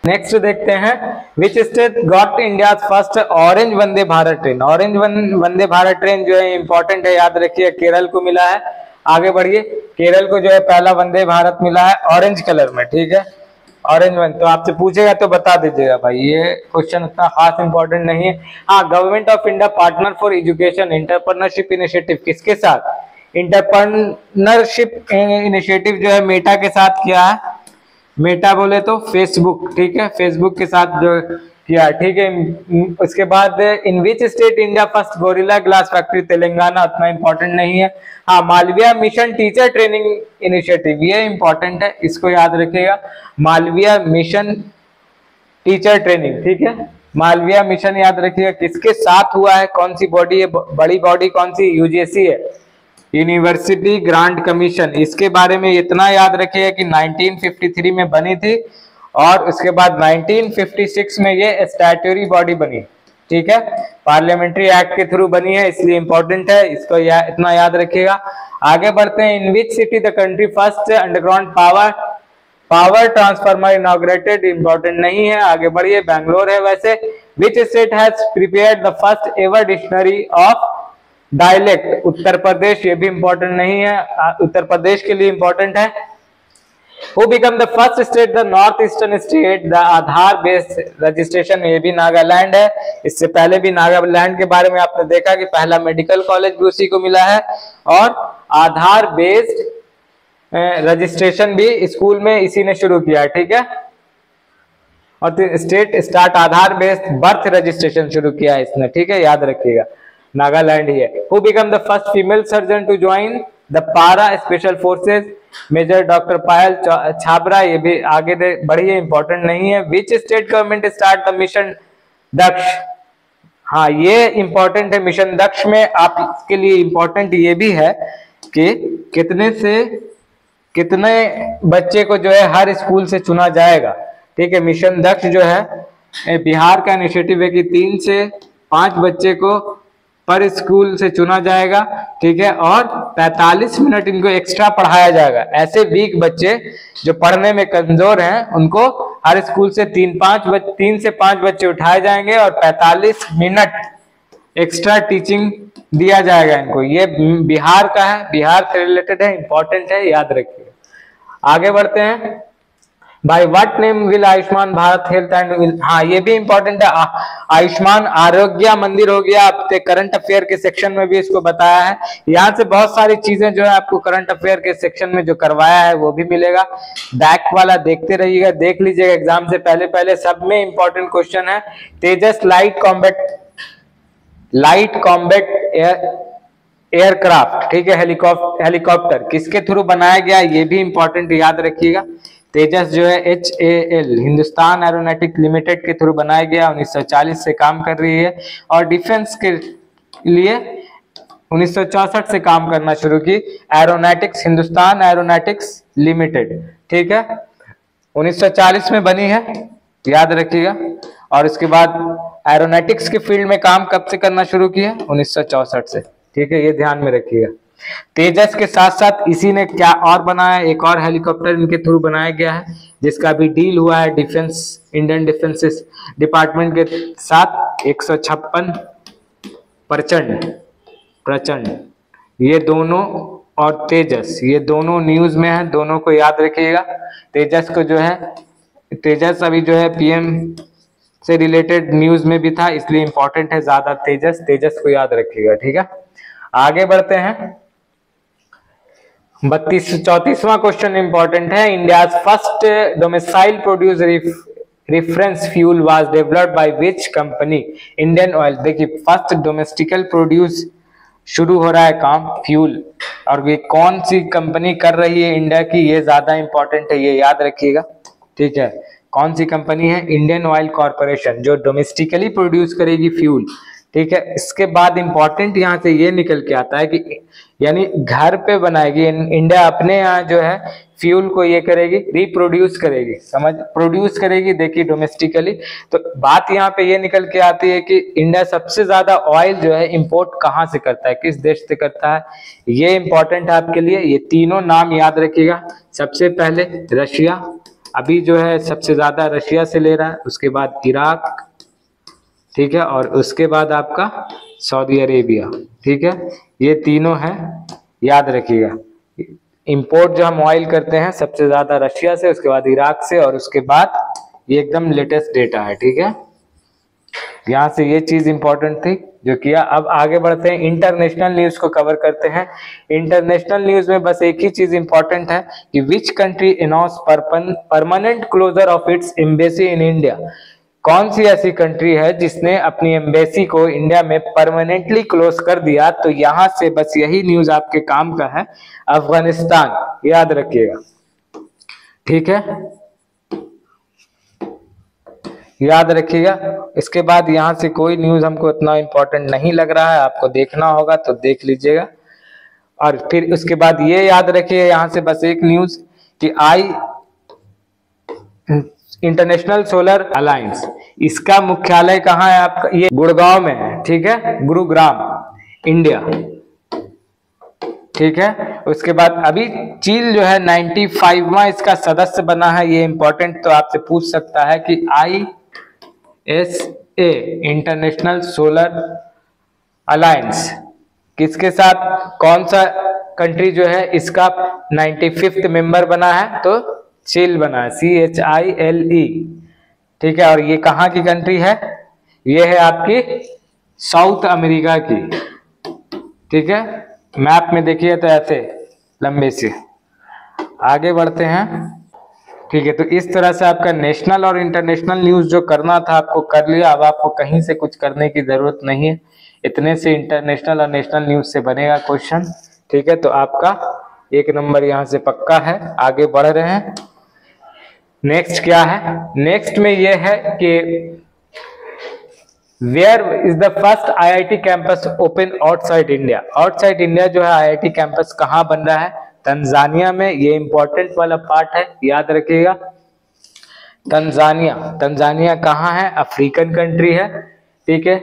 नेक्स्ट देखते हैं, which state got India first orange Vande Bharat train. Orange Vande Bharat train जो है इंपॉर्टेंट है, याद रखिए, केरल को मिला है। आगे बढ़िए, केरल को जो है पहला वंदे भारत मिला है ऑरेंज कलर में, ठीक है, ऑरेंज वन। तो आपसे पूछेगा तो बता दीजिएगा भाई, ये क्वेश्चन उतना खास इंपॉर्टेंट नहीं है। हाँ, government of India partner for education entrepreneurship initiative किसके साथ, एंटरप्रेन्योरशिप इनिशिएटिव जो है मेटा के साथ किया है। मेटा बोले तो फेसबुक, ठीक है, फेसबुक के साथ जो किया, ठीक है। उसके बाद in which state India first gorilla glass factory, Telangana, उतना इंपॉर्टेंट नहीं है। हाँ, Malaviya mission teacher training initiative, ये इंपॉर्टेंट है, इसको याद रखिएगा, मालविया मिशन टीचर ट्रेनिंग, ठीक है। मालविया मिशन याद रखिएगा किसके साथ हुआ है, कौन सी बॉडी है, बड़ी बॉडी कौन सी, यूजीसी है, यूनिवर्सिटी ग्रांट कमीशन। इसके बारे में इतना याद रखिएगा कि 1953 में बनी थी और उसके बाद 1956 में ये स्टैट्यूटरी बॉडी बनी, ठीक है, पार्लियामेंट्री एक्ट के थ्रू बनी है, इसलिए इंपॉर्टेंट है, इसको इतना याद रखिएगा। आगे बढ़ते हैं, in which city the country first underground power transformer inaugurated, important नहीं है। आगे बढ़िए, बैंगलोर है वैसे। Which state has prepared the first ever dictionary of dialect, Uttar Pradesh, ये भी इंपॉर्टेंट नहीं है, उत्तर प्रदेश के लिए इंपॉर्टेंट है। Who become the first state, the north eastern state, the Aadhaar based registration, ये भी नागालैंड है। इससे पहले भी नागालैंड के बारे में आपने देखा कि पहला मेडिकल कॉलेज भी उसी को मिला है और आधार बेस्ड रजिस्ट्रेशन भी स्कूल में इसी ने शुरू किया है, ठीक है। और स्टेट स्टार्ट आधार बेस्ड बर्थ रजिस्ट्रेशन शुरू किया है इसने, ठीक है, याद रखिएगा, नागालैंड ही है। Who become the first female surgeon to join the para special forces, major doctor Payal Chhabra, ये भी आगे बढ़िए, इंपॉर्टेंट नहीं है। Which state government start the mission Daksh, हाँ ये इंपॉर्टेंट है। मिशन दक्ष में आपके लिए इंपॉर्टेंट ये भी है कि कितने से कितने बच्चे को जो है हर स्कूल से चुना जाएगा, ठीक है। मिशन दक्ष जो है बिहार का इनिशिएटिव है कि 3 से 5 बच्चे को पर स्कूल से चुना जाएगा, ठीक है, और 45 मिनट इनको एक्स्ट्रा पढ़ाया जाएगा। ऐसे वीक बच्चे जो पढ़ने में कमजोर हैं उनको हर स्कूल से 3 से 5 बच्चे उठाए जाएंगे और 45 मिनट एक्स्ट्रा टीचिंग दिया जाएगा इनको। ये बिहार का है, बिहार से रिलेटेड है, इंपॉर्टेंट है, याद रखिएगा। आगे बढ़ते हैं। By what name will Ayushman Bharat health and, हाँ ये भी इंपॉर्टेंट है। आयुष्मान आरोग्य मंदिर हो गया, आपके करंट अफेयर के सेक्शन में भी इसको बताया है। यहाँ से बहुत सारी चीजें जो है आपको करंट अफेयर के सेक्शन में जो करवाया है वो भी मिलेगा। बैक वाला देखते रहिएगा, देख लीजिएगा एग्जाम से पहले पहले। सब में इंपॉर्टेंट क्वेश्चन है। तेजस लाइट कॉम्बैट एयरक्राफ्ट, ठीक है, हेलीकॉप्टर किसके थ्रू बनाया गया, ये भी इंपॉर्टेंट याद रखिएगा। तेजस जो है HAL हिंदुस्तान एरोनॉटिक लिमिटेड के थ्रू बनाया गया, 1940 से काम कर रही है और डिफेंस के लिए 1964 से काम करना शुरू की। एरोनॉटिक्स, हिंदुस्तान एरोनॉटिक्स लिमिटेड, ठीक है, 1940 में बनी है, याद रखिएगा। और इसके बाद एरोनॉटिक्स के फील्ड में काम कब से करना शुरू किया, 1964 से, ठीक है, ये ध्यान में रखिएगा। तेजस के साथ साथ इसी ने क्या और बनाया, एक और हेलीकॉप्टर इनके थ्रू बनाया गया है जिसका भी डील हुआ है डिफेंस, इंडियन डिफेंस डिपार्टमेंट के साथ। 156 प्रचंड, ये दोनों और तेजस, ये दोनों न्यूज में है, दोनों को याद रखिएगा। तेजस को जो है, तेजस अभी जो है PM से रिलेटेड न्यूज में भी था, इसलिए इंपॉर्टेंट है ज्यादा तेजस को याद रखिएगा, ठीक है। आगे बढ़ते हैं। 34वां क्वेश्चन इंपॉर्टेंट है। India first domicile produce reference fuel was developed by which company, Indian oil. देखिए फर्स्ट डोमेस्टिकल प्रोड्यूस शुरू हो रहा है काम फ्यूल, और ये कौन सी कंपनी कर रही है इंडिया की, ये ज्यादा इंपॉर्टेंट है, ये याद रखिएगा, ठीक है। कौन सी कंपनी है, इंडियन ऑयल कॉर्पोरेशन, जो डोमेस्टिकली प्रोड्यूस करेगी फ्यूल, ठीक है। इसके बाद इंपॉर्टेंट यहाँ से ये निकल के आता है कि यानी घर पे बनाएगी इंडिया, अपने यहाँ जो है फ्यूल को ये करेगी, रिप्रोड्यूस करेगी, प्रोड्यूस करेगी, देखिए डोमेस्टिकली। तो बात यहाँ पे ये निकल के आती है कि इंडिया सबसे ज्यादा ऑयल जो है इंपोर्ट कहाँ से करता है, किस देश से करता है, ये इंपॉर्टेंट है आपके लिए। ये तीनों नाम याद रखिएगा। सबसे पहले रशिया, अभी जो है सबसे ज्यादा रशिया से ले रहा है, उसके बाद इराक, ठीक है, और उसके बाद आपका सऊदी अरेबिया, ठीक है, ये तीनों हैं, याद रखिएगा। इंपोर्ट जो हम ऑयल करते हैं सबसे ज्यादा रशिया से, उसके बाद इराक से, और उसके बाद ये एकदम लेटेस्ट डेटा है, ठीक है। यहाँ से ये चीज इंपॉर्टेंट थी जो किया। अब आगे बढ़ते हैं, इंटरनेशनल न्यूज को कवर करते हैं। इंटरनेशनल न्यूज में बस एक ही चीज इंपॉर्टेंट है कि which country announce permanent closure of its embassy in India. कौन सी ऐसी कंट्री है जिसने अपनी एम्बेसी को इंडिया में परमानेंटली क्लोज कर दिया। तो यहां से बस यही न्यूज आपके काम का है, अफगानिस्तान, याद रखिएगा, ठीक है, याद रखिएगा। इसके बाद यहाँ से कोई न्यूज हमको इतना इंपॉर्टेंट नहीं लग रहा है, आपको देखना होगा तो देख लीजिएगा। और फिर उसके बाद ये याद रखिए यहाँ से बस एक न्यूज कि इंटरनेशनल सोलर अलायंस, इसका मुख्यालय कहाँ है आपका, ये गुड़गांव में है, ठीक है, गुरुग्राम, इंडिया, ठीक है। उसके बाद अभी चीन जो है 95वां इसका सदस्य बना है, ये इंपॉर्टेंट तो आपसे पूछ सकता है कि ISA इंटरनेशनल सोलर अलायंस किसके साथ, कौन सा कंट्री जो है इसका 95th मेंबर बना है, तो चीन बना है, CHILE, ठीक है। और ये कहाँ की कंट्री है, ये है आपकी साउथ अमेरिका की, ठीक है। मैप में देखिए तो ऐसे लंबे से। आगे बढ़ते हैं, ठीक है। तो इस तरह से आपका नेशनल और इंटरनेशनल न्यूज जो करना था आपको कर लिया। अब आपको कहीं से कुछ करने की जरूरत नहीं है, इतने से इंटरनेशनल और नेशनल न्यूज से बनेगा क्वेश्चन, ठीक है। तो आपका 1 नंबर यहाँ से पक्का है। आगे बढ़ रहे हैं, नेक्स्ट क्या है, नेक्स्ट में ये है कि where is the first IIT campus open outside India. Outside India जो है IIT कैंपस कहाँ बन रहा है, तंजानिया में, ये इंपॉर्टेंट वाला पार्ट है, याद रखिएगा। तंजानिया कहाँ है, अफ्रीकन कंट्री है, ठीक है।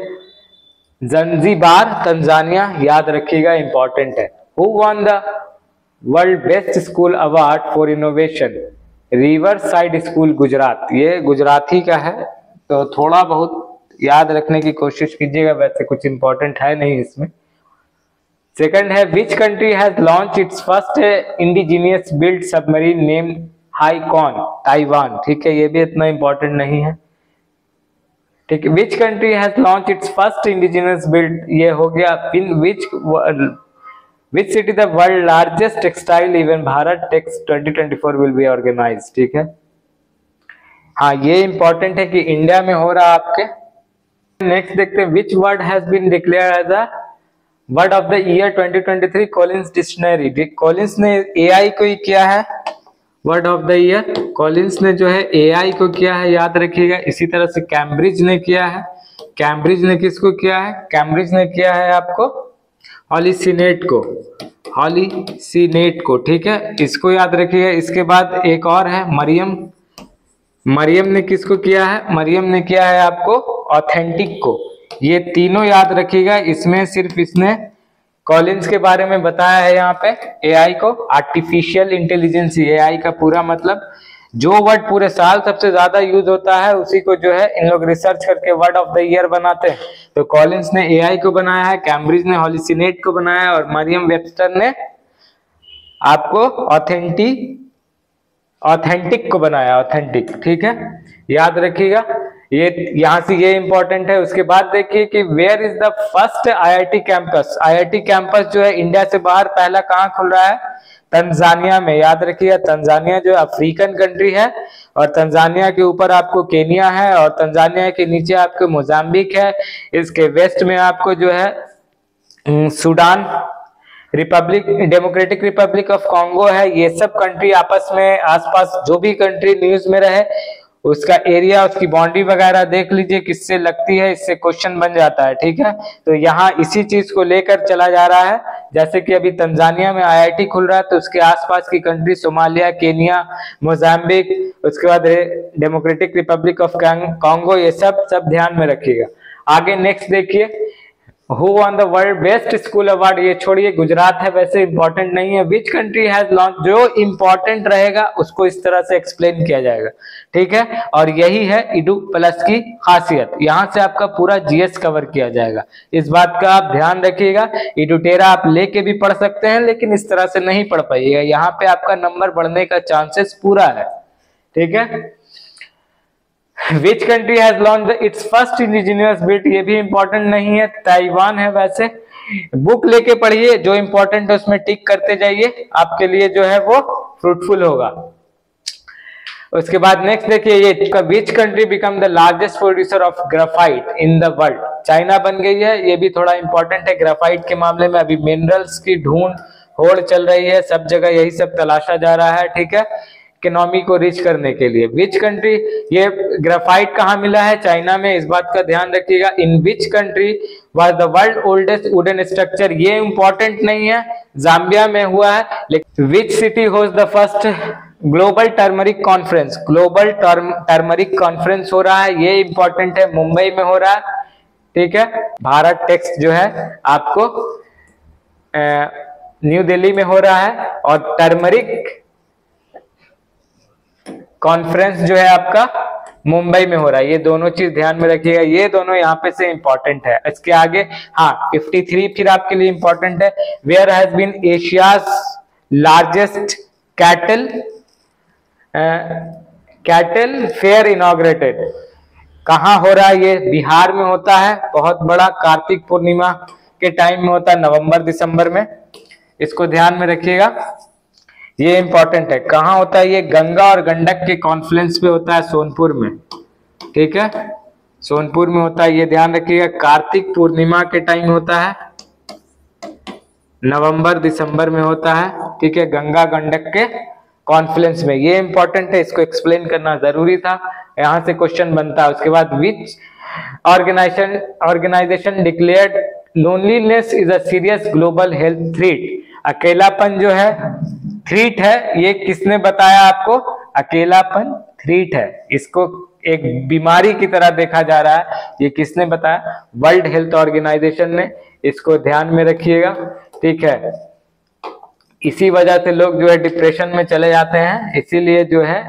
जंजीबार तंजानिया, याद रखिएगा, इंपॉर्टेंट है। Who won the world best school award for innovation, river side school Gujarat, ये गुजराती का है, तो थोड़ा बहुत याद रखने की कोशिश कीजिएगा, वैसे कुछ इंपॉर्टेंट है नहीं इसमें। सेकंड है which country has launch its first indigenous build submarine name Hai Kun, Taiwan. ठीक है, ये भी इतना इंपॉर्टेंट नहीं है। ठीक है, which country has launch its first indigenous build, ये हो गया। In which city the world largest textile event Bharat Tex 2024 will be organise. ठीक है, हाँ ये इंपॉर्टेंट है कि इंडिया में हो रहा आपके। नेक्स्ट देखते हैं which word has been declare as a word of the year 2023 Collins dictionary. Collins ने एआई को ही किया है word of the year, Collins ने जो है एआई को किया है, याद रखिएगा। इसी तरह से कैम्ब्रिज ने किया है, कैम्ब्रिज ने किसको किया है, कैम्ब्रिज ने किया है आपको हॉलीसिनेट को, हॉलीसिनेट को। ठीक है, इसको याद रखिएगा। इसके बाद एक और है मरियम, मरियम ने किसको किया है, मरियम ने किया है आपको ऑथेंटिक को। ये तीनों याद रखिएगा। इसमें सिर्फ इसने कॉलिंस के बारे में बताया है यहाँ पे एआई को, आर्टिफिशियल इंटेलिजेंस एआई का पूरा मतलब जो वर्ड पूरे साल सबसे ज्यादा यूज होता है उसी को जो है इन लोग रिसर्च करके वर्ड ऑफ द ईयर बनाते हैं। तो कॉलिंस ने एआई को बनाया है, कैम्ब्रिज ने हॉलीसिनेट को बनाया है और मरियम वेबस्टर ने आपको ऑथेंटिक को बनाया, ऑथेंटिक। ठीक है, याद रखिएगा। ये यहां से ये इंपॉर्टेंट है। उसके बाद देखिए कि where is the first IIT campus. IIT campus जो है इंडिया से बाहर पहला कहाँ खुल रहा है, तंजानिया में। याद रखिएगा, तंजानिया जो अफ्रीकन कंट्री है और तंजानिया के ऊपर आपको केनिया है और तंजानिया के नीचे आपको मोजाम्बिक है। इसके वेस्ट में आपको जो है Sudan, Republic, democratic Republic of Congo है। ये सब कंट्री आपस में, आसपास जो भी कंट्री न्यूज में रहे उसका एरिया, उसकी बाउंड्री वगैरह देख लीजिए किससे लगती है, इससे क्वेश्चन बन जाता है। ठीक है, तो यहाँ इसी चीज को लेकर चला जा रहा है। जैसे कि अभी तंजानिया में आईआईटी खुल रहा है तो उसके आसपास की कंट्री सोमालिया, केनिया, मोजाम्बिक, उसके बाद डेमोक्रेटिक रिपब्लिक ऑफ कॉन्गो, ये सब ध्यान में रखिएगा। आगे नेक्स्ट देखिए, Who won the world best school award. ये छोड़िए, गुजरात है, वैसे इंपॉर्टेंट नहीं है। विच कंट्री हैज लॉन्च, जो इंपॉर्टेंट रहेगा उसको इस तरह से एक्सप्लेन किया जाएगा। ठीक है, और यही है इडू प्लस की खासियत, यहाँ से आपका पूरा जीएस कवर किया जाएगा। इस बात का आप ध्यान रखिएगा। इडुटेरा आप लेके भी पढ़ सकते हैं लेकिन इस तरह से नहीं पढ़ पाइएगा, यहाँ पे आपका नंबर बढ़ने का चांसेस पूरा है। ठीक है, which country has launch its first indigenous build, ये भी इंपॉर्टेंट नहीं है, ताइवान है। वैसे बुक लेके पढ़िए, जो इंपॉर्टेंट है उसमें टिक करते जाइए, आपके लिए जो है वो फ्रूटफुल होगा। उसके बाद नेक्स्ट देखिए, ये विच country become the largest producer of graphite in the world. China बन गई है, ये भी थोड़ा इंपॉर्टेंट है। ग्राफाइट के मामले में अभी मिनरल्स की ढूंढ होड़ चल रही है, सब जगह यही सब तलाशा जा रहा है। ठीक है, इकोनॉमी को रीच करने के लिए। विच कंट्री, ये ग्राफाइट कहाँ मिला है, चाइना में, इस बात का ध्यान रखिएगा। In which country was the world oldest wooden structure, ये इंपॉर्टेंट नहीं है, जाम्बिया में हुआ है। लेकिन which city host the first global turmeric conference, global turmeric conference हो रहा है, ये इंपॉर्टेंट है, मुंबई में हो रहा है। ठीक है, भारत टेक्स जो है आपको न्यू दिल्ली में हो रहा है और टर्मरिक कॉन्फ्रेंस जो है आपका मुंबई में हो रहा है। ये दोनों चीज ध्यान में रखिएगा, ये दोनों यहाँ पे से इंपॉर्टेंट है। इसके आगे हाँ 53 फिर आपके लिए इंपॉर्टेंट है। Where has been Asia's largest cattle fair inaugurated, कहाँ हो रहा है, ये बिहार में होता है, बहुत बड़ा, कार्तिक पूर्णिमा के टाइम में होता है, नवंबर दिसंबर में। इसको ध्यान में रखिएगा, ये इंपॉर्टेंट है। कहाँ होता है ये, गंगा और गंडक के कॉन्फ्लुएंस पे होता है, सोनपुर में। ठीक है, सोनपुर में होता है, ये ध्यान रखिएगा। कार्तिक पूर्णिमा के टाइम होता है, नवंबर दिसंबर में होता है। ठीक है, गंगा गंडक के कॉन्फ्लुएंस में, ये इंपॉर्टेंट है, इसको एक्सप्लेन करना जरूरी था, यहाँ से क्वेश्चन बनता है। उसके बाद which organisation declared loneliness is a serious global health threat, अकेलापन जो है थ्रीट है, ये किसने बताया आपको, अकेलापन थ्रीट है, इसको एक बीमारी की तरह देखा जा रहा है, ये किसने बताया, वर्ल्ड हेल्थ ऑर्गेनाइजेशन ने। इसको ध्यान में रखिएगा। ठीक है, इसी वजह से लोग जो है डिप्रेशन में चले जाते हैं, इसीलिए जो है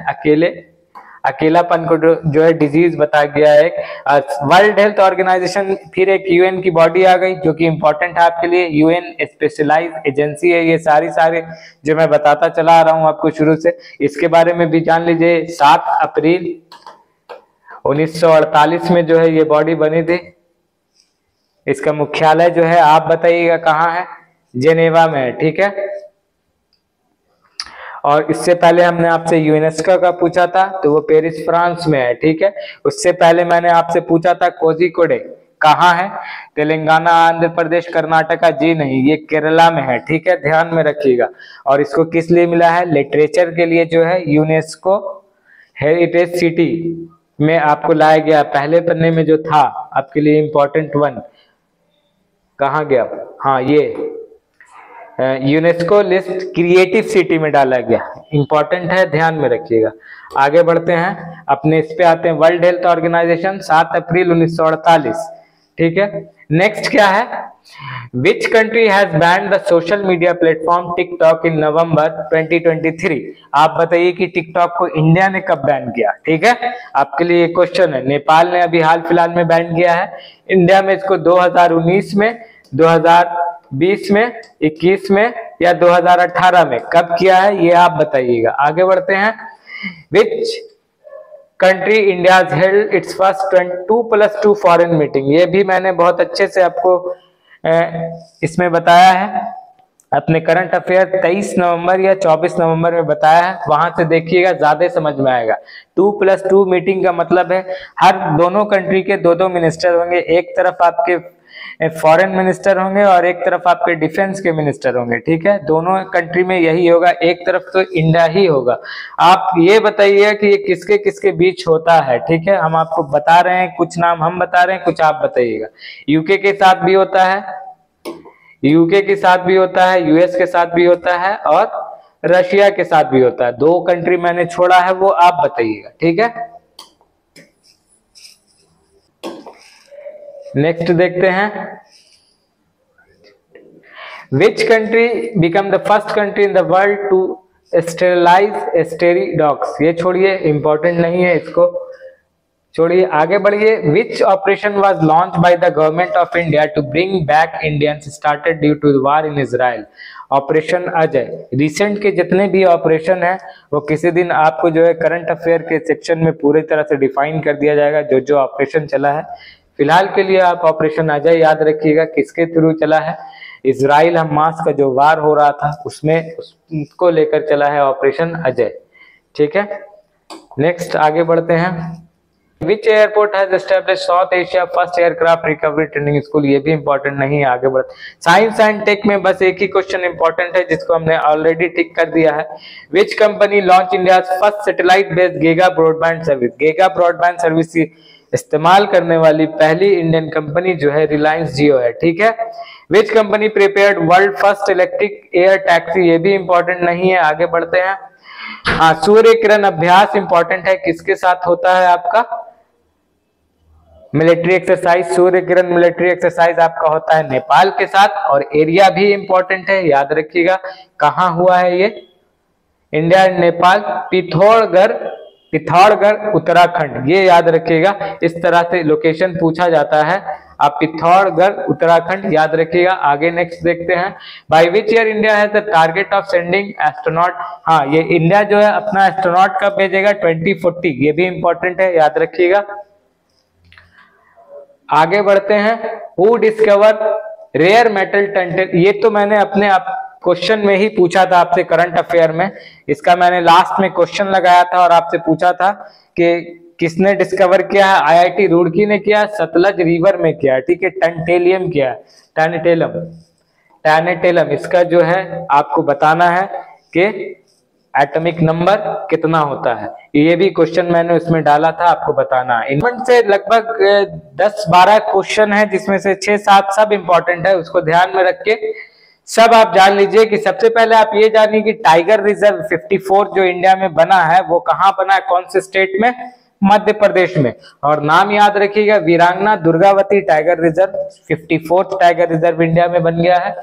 अकेलापन को जो है डिजीज बताया गया है। वर्ल्ड हेल्थ ऑर्गेनाइजेशन फिर एक यूएन की बॉडी आ गई जो कि इंपॉर्टेंट है आपके लिए, यूएन स्पेशलाइज एजेंसी है। ये सारे जो मैं बताता चला आ रहा हूं आपको शुरू से, इसके बारे में भी जान लीजिए। 7 अप्रैल 1948 में जो है ये बॉडी बनी थी। इसका मुख्यालय जो है आप बताइएगा कहाँ है? जेनेवा में है, ठीक है। और इससे पहले हमने आपसे यूनेस्को का पूछा था, तो वो पेरिस फ्रांस में है, ठीक है। उससे पहले मैंने आपसे पूछा था कोझिकोडे कहाँ है? तेलंगाना, आंध्र प्रदेश, कर्नाटका? जी नहीं, ये केरला में है, ठीक है, ध्यान में रखिएगा। और इसको किस लिए मिला है? लिटरेचर के लिए जो है यूनेस्को हेरिटेज सिटी में आपको लाया गया। पहले पन्ने में जो था आपके लिए इंपॉर्टेंट वन कहाँ गया? हाँ, ये यूनेस्को लिस्ट क्रिएटिव सिटी में डाला गया, इंपॉर्टेंट है, ध्यान में रखिएगा। आगे बढ़ते हैं, अपने इस पे आते हैं। वर्ल्ड हेल्थ ऑर्गेनाइजेशन 7 अप्रैल 1948, ठीक है। नेक्स्ट क्या है? Which country has banned the social media platform TikTok in November 2023? आप बताइए कि टिकटॉक को इंडिया ने कब बैन किया, ठीक है। आपके लिए क्वेश्चन है। नेपाल ने अभी हाल फिलहाल में बैन किया है, इंडिया में इसको 2019 में, 2020 में, 21 में या 2018 में कब किया है, ये आप बताइएगा। आगे बढ़ते हैं। Which country India held it's first 2+2 foreign meeting? ये भी मैंने बहुत अच्छे से आपको इसमें बताया है, अपने करंट अफेयर 23 नवंबर या 24 नवंबर में बताया है, वहां से देखिएगा, ज्यादा समझ में आएगा। 2+2 मीटिंग का मतलब है हर दोनों कंट्री के 2-2 मिनिस्टर होंगे, एक तरफ आपके फॉरेन मिनिस्टर होंगे और एक तरफ आपके डिफेंस के मिनिस्टर होंगे, ठीक है। दोनों कंट्री में यही होगा, एक तरफ तो इंडिया ही होगा। आप ये बताइए कि ये किसके किसके बीच होता है, ठीक है। हम आपको बता रहे हैं, कुछ नाम हम बता रहे हैं, कुछ आप बताइएगा। यूके के साथ भी होता है, यूके के साथ भी होता है, यूएस के साथ भी होता है और रशिया के साथ भी होता है। 2 कंट्री मैंने छोड़ा है, वो आप बताइएगा, ठीक है। नेक्स्ट देखते हैं। Which country become the first country in the world to sterilize stray dogs? ये छोड़िए, इंपॉर्टेंट नहीं है, इसको छोड़िए, आगे बढ़िए। Which operation was launch by the government of India to bring back Indians started due to the war in Israel? Operation Ajay. Recent के जितने भी ऑपरेशन है वो किसी दिन आपको जो है करंट अफेयर के सेक्शन में पूरी तरह से डिफाइन कर दिया जाएगा, जो जो ऑपरेशन चला है। फिलहाल के लिए आप ऑपरेशन अजय याद रखिएगा, किसके थ्रू चला है? इजराइल हमास का जो वार हो रहा था उसमें उसको लेकर चला है ऑपरेशन अजय, ठीक है। नेक्स्ट आगे बढ़ते हैं। Which airport has established South Asia first aircraft recovery training school? ये भी इंपॉर्टेंट नहीं है, आगे बढ़ते। साइंस एंड टेक में बस एक ही क्वेश्चन इंपॉर्टेंट है जिसको हमने ऑलरेडी टिक कर दिया है। Which company launch India first satellite based giga broadband service? Giga broadband service इस्तेमाल करने वाली पहली इंडियन कंपनी जो है रिलायंस जियो है, ठीक है। Which company prepared world first electric air taxi? ये भी इंपॉर्टेंट नहीं है, आगे बढ़ते हैं। हाँ, सूर्य किरण अभ्यास इंपॉर्टेंट है, किसके साथ होता है आपका? Military exercise. Surya Kiran military exercise आपका होता है नेपाल के साथ, और एरिया भी इंपॉर्टेंट है, याद रखिएगा। कहाँ हुआ है ये? इंडिया एंड नेपाल, पिथौरागढ़ उत्तराखंड, ये याद रखिएगा। इस तरह से लोकेशन पूछा जाता है, आप पिथौरागढ़ उत्तराखंड याद रखिएगा। आगे नेक्स्ट देखते हैं। By which year India has the target of sending astronaut? हाँ, ये इंडिया जो है अपना एस्ट्रोनॉट कब भेजेगा? 2040, ये भी इंपॉर्टेंट है, याद रखिएगा। आगे बढ़ते हैं। Who discover rare metal tantalum? ये तो मैंने अपने आप क्वेश्चन में ही पूछा था आपसे करंट अफेयर में, इसका मैंने लास्ट में क्वेश्चन लगाया था और आपसे पूछा था कि किसने डिस्कवर किया है? आईआईटी रुड़की ने किया, सतलज रिवर में किया, ठीक है। टंटेलियम किया, टैनेटेलम, इसका जो है आपको बताना है कि एटॉमिक नंबर कितना होता है। ये भी क्वेश्चन मैंने उसमें डाला था, आपको बताना है। इनमें से लगभग 10-12 क्वेश्चन है, जिसमें से 6-7 सब इंपॉर्टेंट है, उसको ध्यान में रख के सब आप जान लीजिए। कि सबसे पहले आप ये जानिए कि टाइगर रिजर्व 54 जो इंडिया में बना है वो कहाँ बना है, कौन से स्टेट में? मध्य प्रदेश में। और नाम याद रखिएगा, वीरांगना Durgavati tiger reserve, 54th tiger reserve India में बन गया है।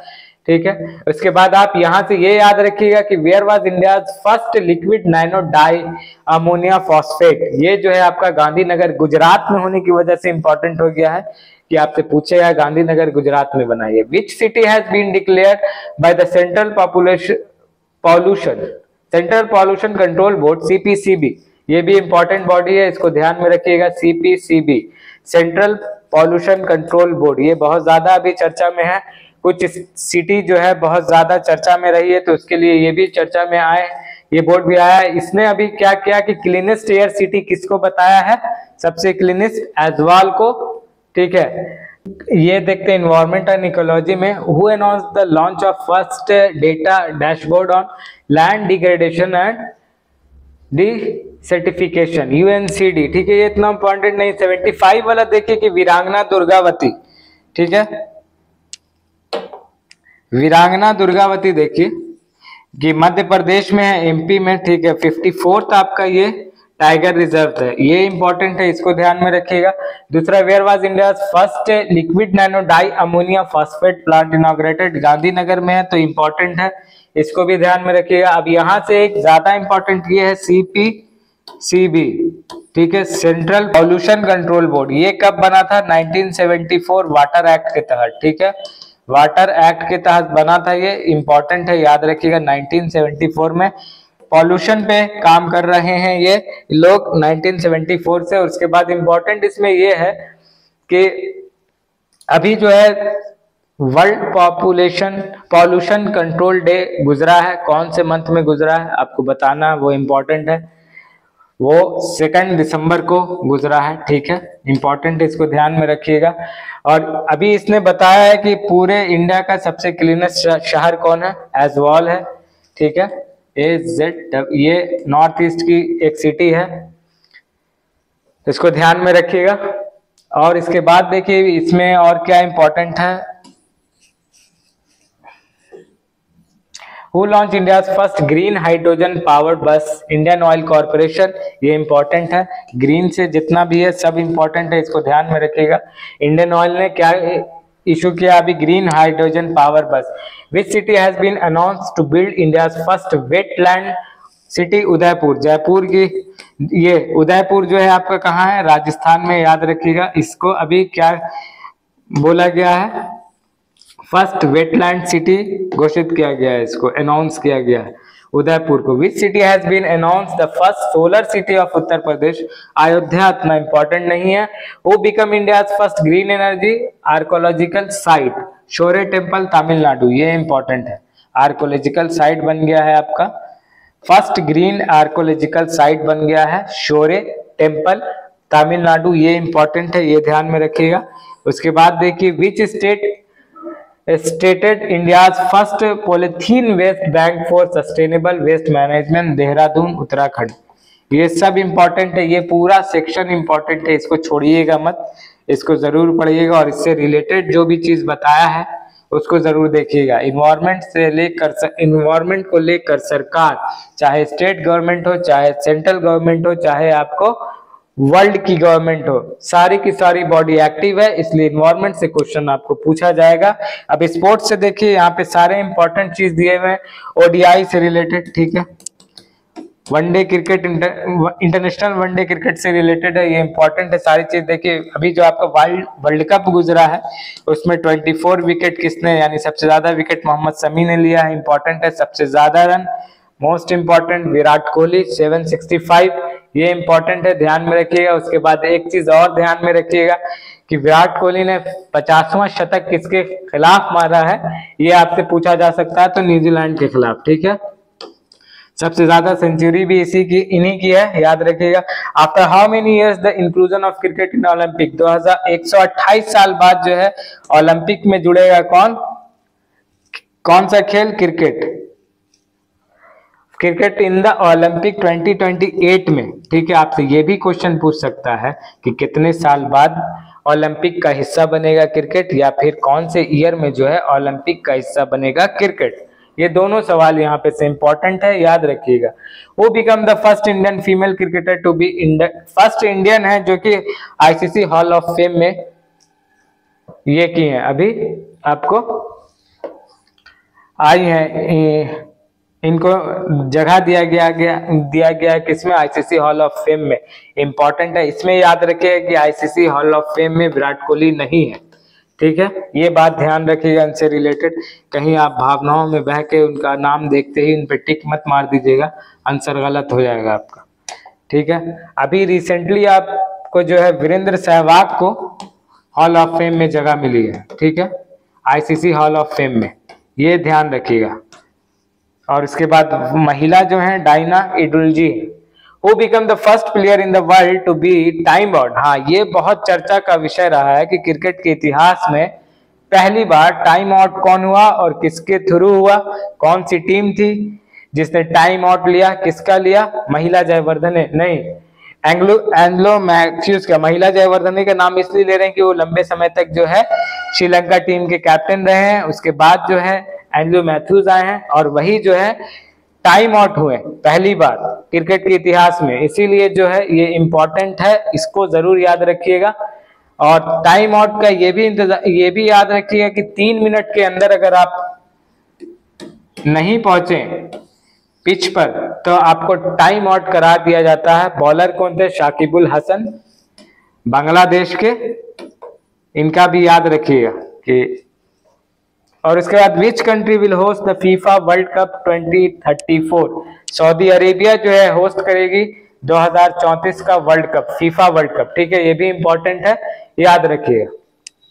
ठीक है। उसके बाद आप यहां से ये याद रखिएगा कि where was India first liquid nano di ammonia phosphate, ये जो है आपका गांधीनगर गुजरात में होने की वजह से इंपॉर्टेंट हो गया है कि आपसे पूछेगा गांधीनगर गुजरात में बना है। Which city has been declared by the central pollution control board CPCB, ये भी इंपॉर्टेंट बॉडी है, इसको ध्यान में रखिएगा। CPCB central pollution control board, ये बहुत ज्यादा अभी चर्चा में है, कुछ सिटी जो है बहुत ज्यादा चर्चा में रही है तो उसके लिए ये भी चर्चा में आए, ये बोर्ड भी आया है। इसने अभी क्या किया कि क्लीनेस्ट एयर सिटी किसको बताया है, सबसे क्लीनेस्ट ऐजवाल को, ठीक है। ये देखते हैं इन्वायरमेंट एंड इकोलॉजी में, who announce the launch of first data dashboard on land degradation and desertification, UNCD, ठीक है। ये इतना इंपॉर्टेंट नहीं। 75 वाला देखिए कि वीरांगना दुर्गावती, ठीक है, वीरांगना दुर्गावती देखिए कि मध्य प्रदेश में है, एमपी में, ठीक है। 54th आपका ये टाइगर रिजर्व है, ये इंपॉर्टेंट है, इसको ध्यान में रखिएगा। दूसरा, where was India first liquid nano di ammonia phosphate plant inaugurated, Gandhinagar में है तो इंपॉर्टेंट है, इसको भी ध्यान में रखिएगा। अब यहां से एक ज्यादा इंपॉर्टेंट ये है सीपीसीबी, ठीक है, सेंट्रल पॉल्यूशन कंट्रोल बोर्ड, ये कब बना था, 1974 वाटर एक्ट के तहत, ठीक है, वाटर एक्ट के तहत बना था, ये इंपॉर्टेंट है, याद रखिएगा। 1974 में पॉल्यूशन पे काम कर रहे हैं ये लोग 1974 से। और उसके बाद इंपॉर्टेंट इसमें ये है कि अभी जो है वर्ल्ड पॉल्यूशन कंट्रोल डे गुजरा है, कौन से मंथ में गुजरा है आपको बताना, वो इंपॉर्टेंट है, वो 2 दिसंबर को गुजरा है, ठीक है, इंपॉर्टेंट है, इसको ध्यान में रखिएगा। और अभी इसने बताया है कि पूरे इंडिया का सबसे क्लीनेस्ट शहर कौन है, ऐजवाल है, ठीक है, ये नॉर्थ ईस्ट की एक सिटी है, इसको ध्यान में रखिएगा। और इसके बाद देखिए इसमें और क्या इंपॉर्टेंट है, Who launched India's first green hydrogen powered bus? Indian oil corporation, ये इंपॉर्टेंट है, ग्रीन से जितना भी है सब इंपॉर्टेंट है, इसको ध्यान में रखिएगा। इंडियन ऑयल ने क्या इशू किया अभी, green hydrogen power bus. Which city has been announced to build India's first wetland city, Udaipur, Jaipur की, ये उदयपुर जो है आपका कहाँ है, राजस्थान में, याद रखिएगा। इसको अभी क्या बोला गया है, फर्स्ट वेटलैंड सिटी घोषित किया गया है, इसको अनाउंस किया गया है उदयपुर को। Which city has been announce the first solar city of Uttar Pradesh, Ayodhya इतना इंपॉर्टेंट नहीं है। Who become India's first green energy archaeological site, Shore Temple Tamil Nadu, ये इंपॉर्टेंट है, आर्कोलॉजिकल साइट बन गया है आपका, फर्स्ट ग्रीन आर्कोलॉजिकल साइट बन गया है शोरे टेम्पल तमिलनाडु, ये इंपॉर्टेंट है, ये ध्यान में रखिएगा। उसके बाद देखिए which state stated India's first polythene waste bank for sustainable waste management, Dehradun Uttarakhand, ये सब इंपॉर्टेंट है, ये पूरा सेक्शन इंपॉर्टेंट है, इसको छोड़िएगा मत, इसको जरूर पढ़िएगा। और इससे रिलेटेड जो भी चीज बताया है उसको जरूर देखिएगा। इन्वायरमेंट को लेकर सरकार, चाहे स्टेट गवर्नमेंट हो, चाहे सेंट्रल गवर्नमेंट हो, चाहे आपको वर्ल्ड की गवर्नमेंट हो, सारी की सारी बॉडी एक्टिव है, इसलिए इन्वायरमेंट से क्वेश्चन आपको पूछा जाएगा। अब स्पोर्ट्स से देखिए यहाँ पे सारे इंपॉर्टेंट चीज दिए हुए हैं, ओडीआई से रिलेटेड, ठीक है, one day cricket, international one day cricket से रिलेटेड है, ये इंपॉर्टेंट है सारी चीज। देखिए अभी जो आपका वर्ल्ड कप गुजरा है उसमें 24 विकेट किसने, यानी सबसे ज्यादा विकेट मोहम्मद शमी ने लिया है, इंपॉर्टेंट है। सबसे ज्यादा run most important Virat Kohli 765, ये इंपॉर्टेंट है, ध्यान में रखिएगा। उसके बाद एक चीज और ध्यान में रखिएगा कि विराट कोहली ने 50वां शतक किसके खिलाफ मारा है, ये आपसे पूछा जा सकता है, तो न्यूजीलैंड के खिलाफ, ठीक है। सबसे ज्यादा सेंचुरी भी इन्हीं की है, याद रखिएगा। After how many years the inclusion of cricket in Olympic, 128 साल बाद जो है ओलंपिक में जुड़ेगा कौन सा खेल, क्रिकेट इन द ओलंपिक 2028 में, ठीक है। आपसे ये भी क्वेश्चन पूछ सकता है कि कितने साल बाद ओलंपिक का हिस्सा बनेगा क्रिकेट, या फिर कौन से ईयर में जो है ओलंपिक का हिस्सा बनेगा क्रिकेट, ये दोनों सवाल यहाँ पे से इंपॉर्टेंट है, याद रखिएगा। वो become the first Indian female cricketer to be first Indian है जो कि आईसीसी हॉल ऑफ फेम में ये की है, अभी आपको आई हैं, इनको जगह दिया गया किसमें, आईसीसी हॉल ऑफ फेम में। इंपॉर्टेंट है, इसमें याद रखिएगा कि आईसीसी हॉल ऑफ फेम में विराट कोहली नहीं है, ठीक है, ये बात ध्यान रखिएगा। इनसे रिलेटेड कहीं आप भावनाओं में बह के उनका नाम देखते ही उन पे टिक मत मार दीजिएगा, आंसर गलत हो जाएगा आपका, ठीक है। अभी रिसेंटली आपको जो है वीरेंद्र सहवाग को हॉल ऑफ फेम में जगह मिली है, ठीक है, आईसीसी हॉल ऑफ फेम में, ये ध्यान रखिएगा। और इसके बाद महिला जो है Diana Edulji, who become the first player in the world to be time out. हाँ, ये बहुत चर्चा का विषय रहा है कि क्रिकेट के इतिहास में पहली बार टाइम आउट कौन हुआ और किसके थ्रू हुआ, कौन सी टीम थी जिसने टाइम आउट लिया, किसका लिया, महिला जयवर्धने नहीं, एंग्लो मैथ्यूज का। महिला जयवर्धने का नाम इसलिए ले रहे हैं कि वो लंबे समय तक जो है श्रीलंका टीम के कैप्टन रहे हैं, उसके बाद जो है एंग्लो मैथ्यूज आए हैं और वही जो है टाइम आउट हुए पहली बार क्रिकेट के इतिहास में, इसीलिए जो है ये इंपॉर्टेंट है, इसको जरूर याद रखिएगा। और टाइम आउट का ये भी याद रखिएगा कि 3 मिनट के अंदर अगर आप नहीं पहुंचे पिच पर तो आपको टाइम आउट करा दिया जाता है। बॉलर कौन थे, शाकिबुल हसन बांग्लादेश के, इनका भी याद रखिएगा कि। और इसके बाद which country will host the FIFA world cup 2034। Saudi Arabia जो है होस्ट करेगी 2034 का world cup, FIFA world cup, ठीक है, ये भी इंपॉर्टेंट है, याद रखिएगा।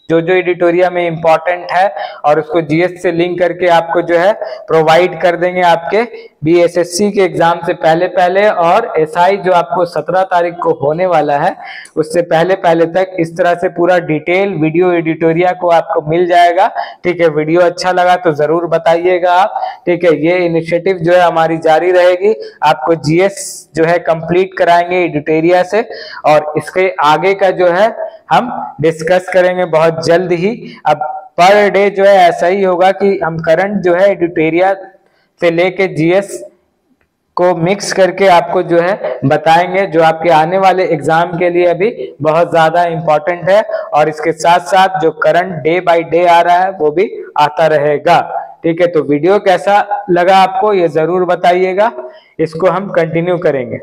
जो एडिटोरिया में इंपॉर्टेंट है और उसको जीएस से लिंक करके आपको जो है प्रोवाइड कर देंगे आपके बीएसएससी के एग्जाम से पहले और एसआई जो आपको 17 तारीख को होने वाला है उससे पहले तक इस तरह से पूरा डिटेल वीडियो एडिटोरिया को आपको मिल जाएगा, ठीक है। वीडियो अच्छा लगा तो जरूर बताइएगा आप, ठीक है। ये इनिशिएटिव जो है हमारी जारी रहेगी, आपको जीएस जो है कंप्लीट कराएंगे एडिटोरिया से और इसके आगे का जो है हम डिस्कस करेंगे बहुत जल्द ही। अब पर डे जो है ऐसा ही होगा कि हम करंट जो है एडिटोरिया से लेके जीएस को मिक्स करके आपको जो है बताएंगे, जो आपके आने वाले एग्जाम के लिए अभी बहुत ज्यादा इंपॉर्टेंट है और इसके साथ साथ जो करंट डे बाय डे आ रहा है वो भी आता रहेगा, ठीक है। तो वीडियो कैसा लगा आपको ये जरूर बताइएगा, इसको हम कंटिन्यू करेंगे।